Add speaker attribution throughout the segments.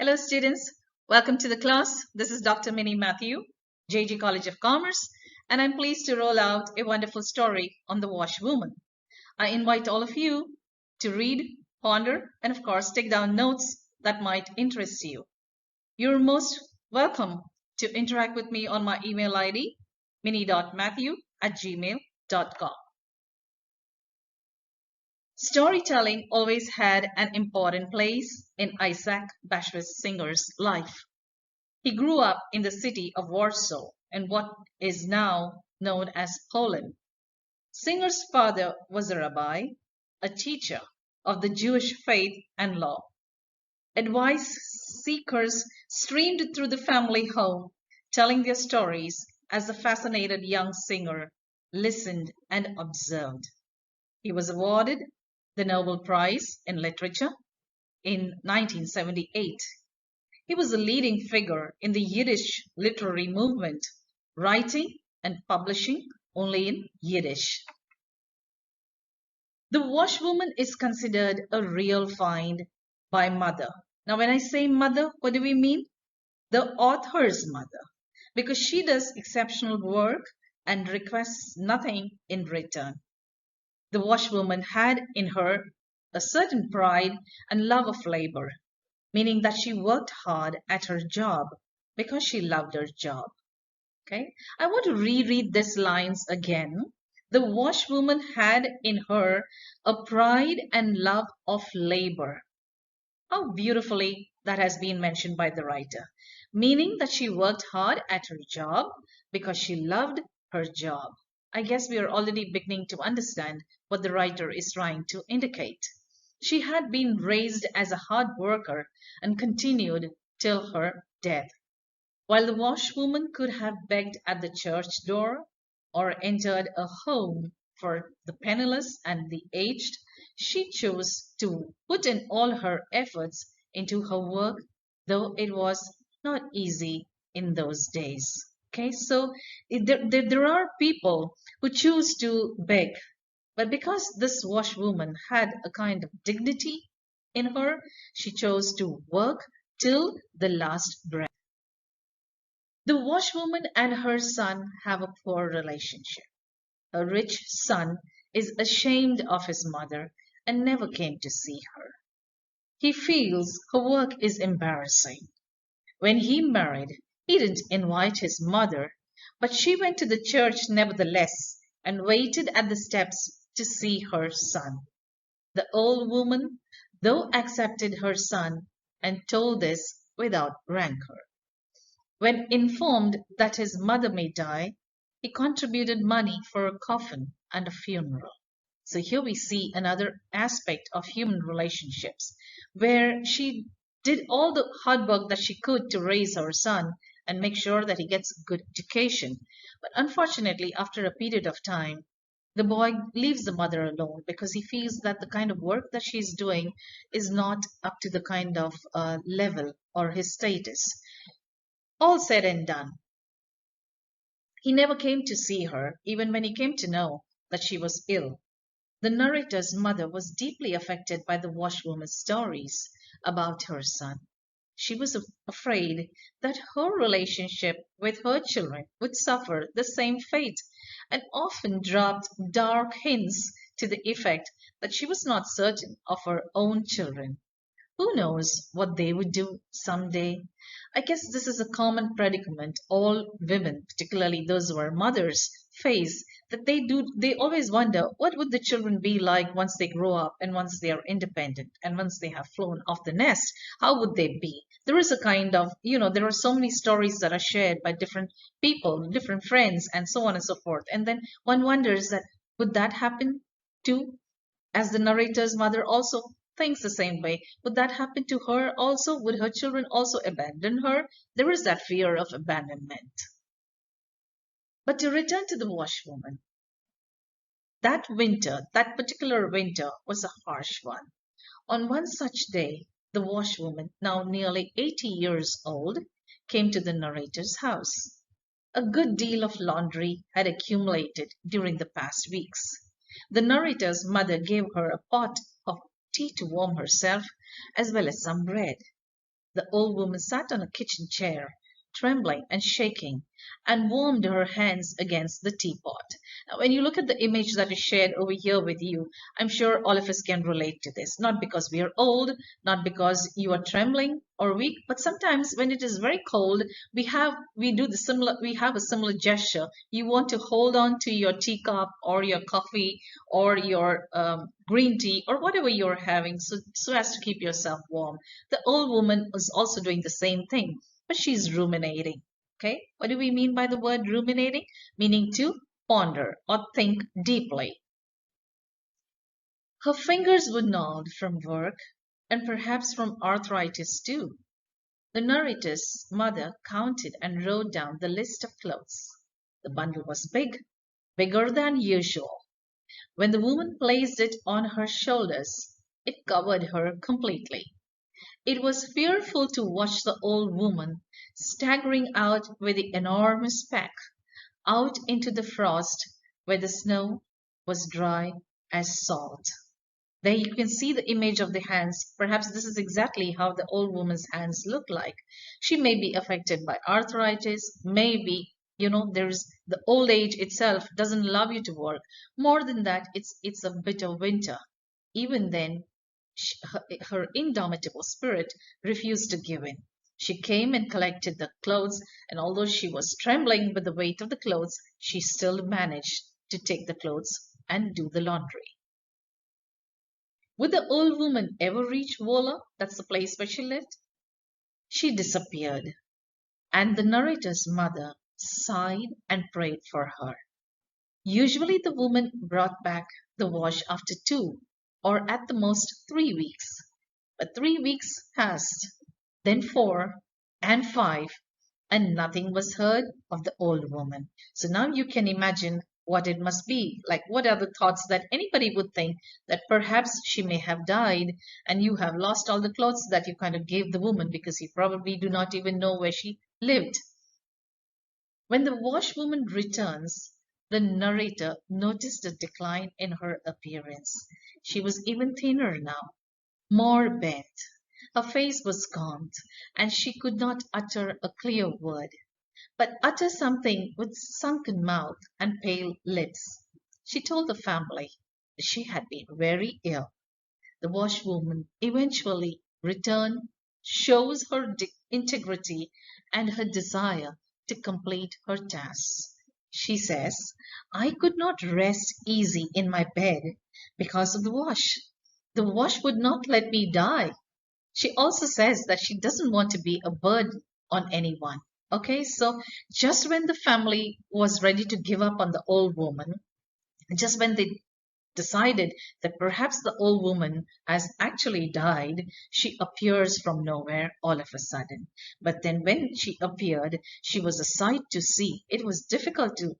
Speaker 1: Hello students, welcome to the class. This is Dr. Minnie Matthew, JG College of Commerce, and I'm pleased to roll out a wonderful story on the Washwoman. I invite all of you to read, ponder, and of course take down notes that might interest you. You're most welcome to interact with me on my email ID, minnie.matthew@gmail.com. Storytelling always had an important place in Isaac Bashevis Singer's life. He grew up in the city of Warsaw in what is now known as Poland. Singer's father was a rabbi, a teacher of the Jewish faith and law. Advice seekers streamed through the family home, telling their stories as the fascinated young singer listened and observed. He was awarded the Nobel Prize in Literature in 1978. He was a leading figure in the Yiddish literary movement, writing and publishing only in Yiddish. The Washwoman is considered a real find by Mother. Now, when I say mother, what do we mean? The author's mother, because she does exceptional work and requests nothing in return. The Washwoman had in her a certain pride and love of labor, meaning that she worked hard at her job because she loved her job. Okay, I want to reread these lines again. The Washwoman had in her a pride and love of labor. How beautifully that has been mentioned by the writer, meaning that she worked hard at her job because she loved her job. I guess we are already beginning to understand what the writer is trying to indicate. She had been raised as a hard worker and continued till her death. While the Washwoman could have begged at the church door or entered a home for the penniless and the aged, she chose to put in all her efforts into her work, though it was not easy in those days. Okay, so there are people who choose to beg, but because this washwoman had a kind of dignity in her, she chose to work till the last breath. The washwoman and her son have a poor relationship. A rich son is ashamed of his mother and never came to see her. He feels her work is embarrassing. When he married, he didn't invite his mother, but she went to the church nevertheless and waited at the steps to see her son. The old woman, though, accepted her son and told this without rancor. When informed that his mother may die, he contributed money for a coffin and a funeral. So here we see another aspect of human relationships, where she did all the hard work that she could to raise her son and make sure that he gets a good education. But unfortunately, after a period of time, the boy leaves the mother alone because he feels that the kind of work that she's doing is not up to the kind of level or his status. All said and done, he never came to see her, even when he came to know that she was ill. The narrator's mother was deeply affected by the washwoman's stories about her son. She was afraid that her relationship with her children would suffer the same fate, and often dropped dark hints to the effect that she was not certain of her own children. Who knows what they would do someday? I guess this is a common predicament all women, particularly those who are mothers, face, that they always wonder what would the children be like once they grow up and once they are independent and once they have flown off the nest. How would they be? There is a kind of, there are so many stories that are shared by different people, different friends, and so on and so forth. And then one wonders that would that happen too? As the narrator's mother also thinks the same way. Would that happen to her also? Would her children also abandon her? There is that fear of abandonment. But to return to the washwoman, that particular winter was a harsh one. On one such day, the washwoman, now nearly 80 years old, came to the narrator's house. A good deal of laundry had accumulated during the past weeks. The narrator's mother gave her a pot of tea to warm herself, as well as some bread. The old woman sat on a kitchen chair, trembling and shaking, and warmed her hands against the teapot. Now, when you look at the image that is shared over here with you, I'm sure all of us can relate to this. Not because we are old, not because you are trembling or weak, but sometimes when it is very cold, we have a similar gesture. You want to hold on to your teacup or your coffee or your green tea or whatever you're having, so as to keep yourself warm. The old woman is also doing the same thing, but she's ruminating. Okay, what do we mean by the word ruminating? Meaning to ponder or think deeply. Her fingers were gnawed from work and perhaps from arthritis too. The narrator's mother counted and wrote down the list of clothes. The bundle was big, bigger than usual. When the woman placed it on her shoulders, it covered her completely. It was fearful to watch the old woman staggering out with the enormous pack, out into the frost where the snow was dry as salt. There you can see the image of the hands. Perhaps this is exactly how the old woman's hands look like. She may be affected by arthritis, maybe, there's the old age itself doesn't allow you to work. More than that, it's a bitter winter. Even then, her indomitable spirit refused to give in. She came and collected the clothes, and although she was trembling with the weight of the clothes, she still managed to take the clothes and do the laundry. Would the old woman ever reach Wola? That's the place where she lived. She disappeared, and the narrator's mother sighed and prayed for her. Usually the woman brought back the wash after 2 or at the most 3 weeks. But 3 weeks passed, then 4 and 5, and nothing was heard of the old woman. So now you can imagine what it must be. Like, what are the thoughts that anybody would think that perhaps she may have died and you have lost all the clothes that you kind of gave the woman because you probably do not even know where she lived. When the washwoman returns, the narrator noticed a decline in her appearance. She was even thinner now, more bent. Her face was gaunt, and she could not utter a clear word, but utter something with sunken mouth and pale lips. She told the family that she had been very ill. The washwoman eventually returned, shows her integrity and her desire to complete her tasks. She says, I could not rest easy in my bed because of the wash. The wash would not let me die. She also says that she doesn't want to be a burden on anyone. Okay, so just when the family was ready to give up on the old woman, just when they decided that perhaps the old woman has actually died, she appears from nowhere all of a sudden. But then when she appeared, she was a sight to see. It was difficult to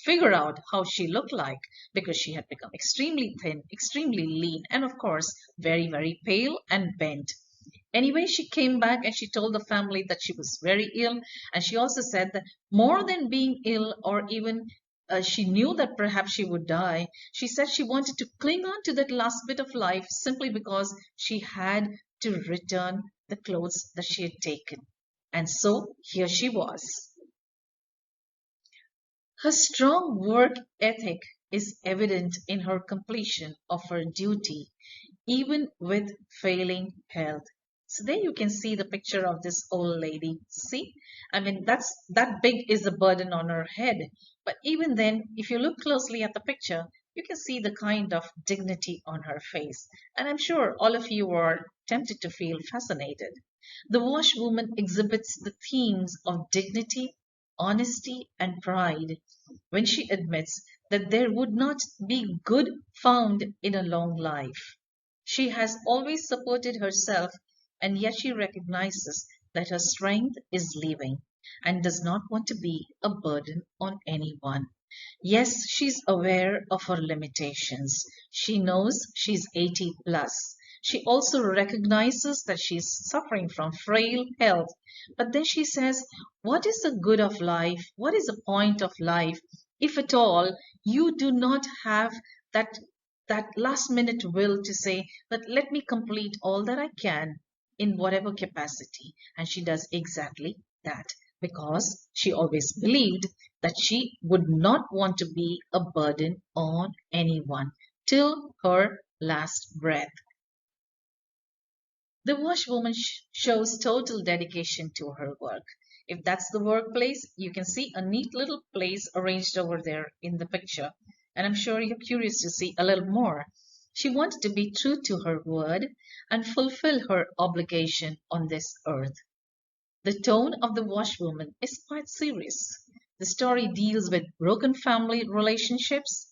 Speaker 1: figure out how she looked like because she had become extremely thin, extremely lean, and of course, very, very pale and bent. Anyway, she came back and she told the family that she was very ill. And she also said that more than being ill or even she knew that perhaps she would die, she said she wanted to cling on to that last bit of life simply because she had to return the clothes that she had taken. And so here she was. Her strong work ethic is evident in her completion of her duty, even with failing health. So there you can see the picture of this old lady. See, I mean, that big is the burden on her head. But even then, if you look closely at the picture, you can see the kind of dignity on her face. And I'm sure all of you are tempted to feel fascinated. The washwoman exhibits the themes of dignity, honesty, and pride when she admits that there would not be good found in a long life. She has always supported herself, and yet she recognizes that her strength is leaving and does not want to be a burden on anyone. Yes, she's aware of her limitations. She knows she's 80 plus. She also recognizes that she's suffering from frail health. But then she says, what is the good of life? What is the point of life if at all you do not have that last minute will to say that let me complete all that I can in whatever capacity. And she does exactly that because she always believed that she would not want to be a burden on anyone till her last breath. The washwoman shows total dedication to her work. If that's the workplace, you can see a neat little place arranged over there in the picture. And I'm sure you're curious to see a little more. She wanted to be true to her word and fulfill her obligation on this earth. The tone of the washwoman is quite serious. The story deals with broken family relationships,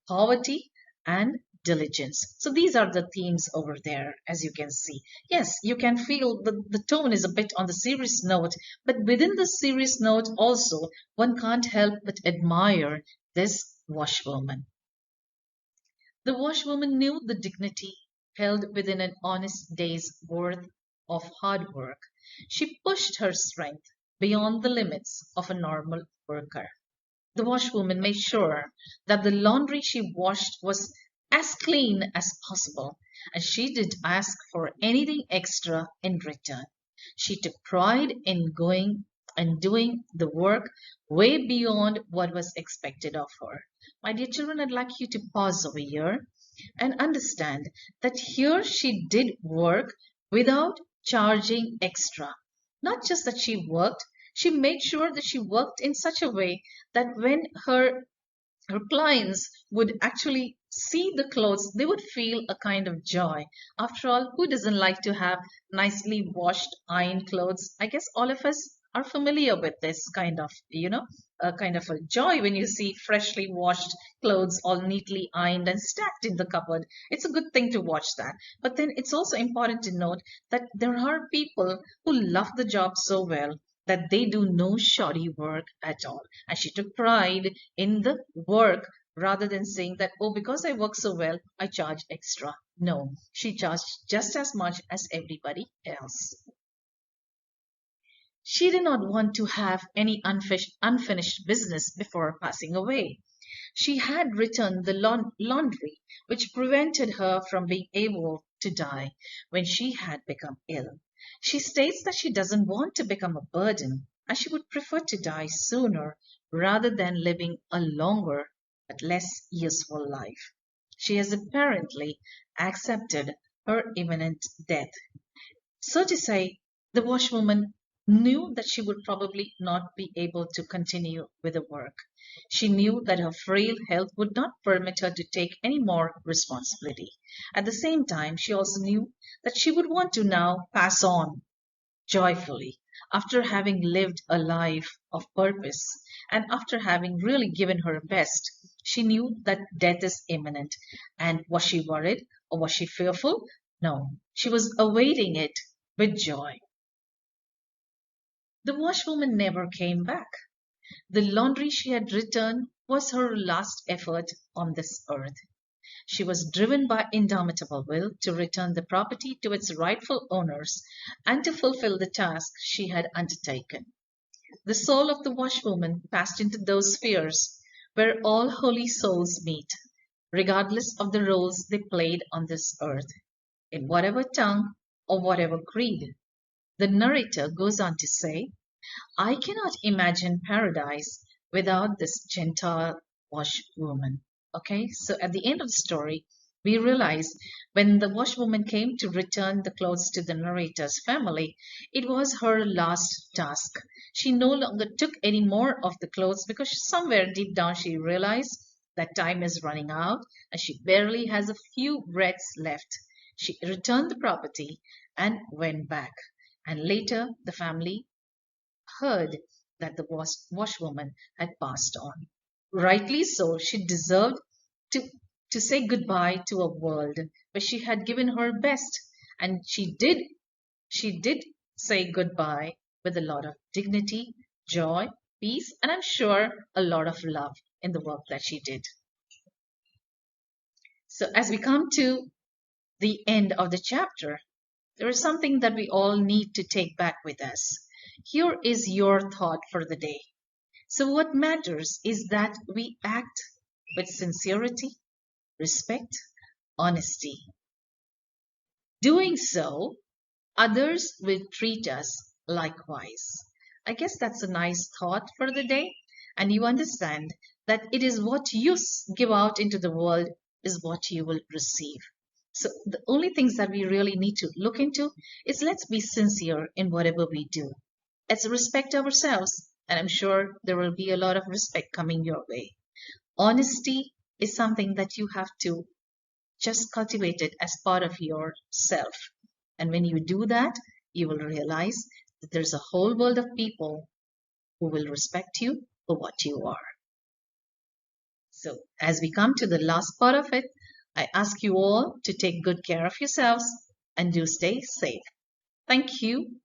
Speaker 1: poverty, and diligence. So these are the themes over there, as you can see. Yes, you can feel the tone is a bit on the serious note, but within the serious note also, one can't help but admire this washwoman. The washwoman knew the dignity held within an honest day's worth of hard work. She pushed her strength beyond the limits of a normal worker. The washwoman made sure that the laundry she washed was as clean as possible, and she didn't ask for anything extra in return. She took pride in going and doing the work way beyond what was expected of her. My dear children, I'd like you to pause over here and understand that here she did work without charging extra. Not just that she worked, she made sure that she worked in such a way that when her clients would actually see the clothes, they would feel a kind of joy. After all, who doesn't like to have nicely washed, ironed clothes? I guess all of us are familiar with this kind of, a kind of a joy when you see freshly washed clothes all neatly ironed and stacked in the cupboard. It's a good thing to watch that. But then it's also important to note that there are people who love the job so well that they do no shoddy work at all. And she took pride in the work rather than saying that, oh, because I work so well, I charge extra. No, she charged just as much as everybody else. She did not want to have any unfinished business before passing away. She had returned the laundry, which prevented her from being able to die when she had become ill. She states that she doesn't want to become a burden, and she would prefer to die sooner rather than living a longer but less useful life. She has apparently accepted her imminent death. So to say, the washwoman knew that she would probably not be able to continue with the work. She knew that her frail health would not permit her to take any more responsibility. At the same time, she also knew that she would want to now pass on joyfully after having lived a life of purpose and after having really given her best. She knew that death is imminent. And was she worried or was she fearful? No, she was awaiting it with joy. The washwoman never came back. The laundry she had returned was her last effort on this earth. She was driven by indomitable will to return the property to its rightful owners and to fulfill the task she had undertaken. The soul of the washwoman passed into those spheres where all holy souls meet, regardless of the roles they played on this earth, in whatever tongue or whatever creed. The narrator goes on to say, I cannot imagine paradise without this Gentile washwoman. Okay, so at the end of the story, we realize when the washwoman came to return the clothes to the narrator's family, it was her last task. She no longer took any more of the clothes because somewhere deep down she realized that time is running out and she barely has a few breaths left. She returned the property and went back. And later, the family heard that the washwoman had passed on. Rightly so, she deserved to, to say goodbye to a world where she had given her best. And she did say goodbye with a lot of dignity, joy, peace, and I'm sure a lot of love in the work that she did. So as we come to the end of the chapter, there is something that we all need to take back with us. Here is your thought for the day. So what matters is that we act with sincerity, respect, honesty. Doing so others will treat us likewise. I guess that's a nice thought for the day. And you understand that it is what you give out into the world is what you will receive. So the only things that we really need to look into is let's be sincere in whatever we do. Let's respect ourselves, and I'm sure there will be a lot of respect coming your way. Honesty is something that you have to just cultivate it as part of yourself. And when you do that, you will realize that there's a whole world of people who will respect you for what you are. So, as we come to the last part of it, I ask you all to take good care of yourselves and do stay safe. Thank you.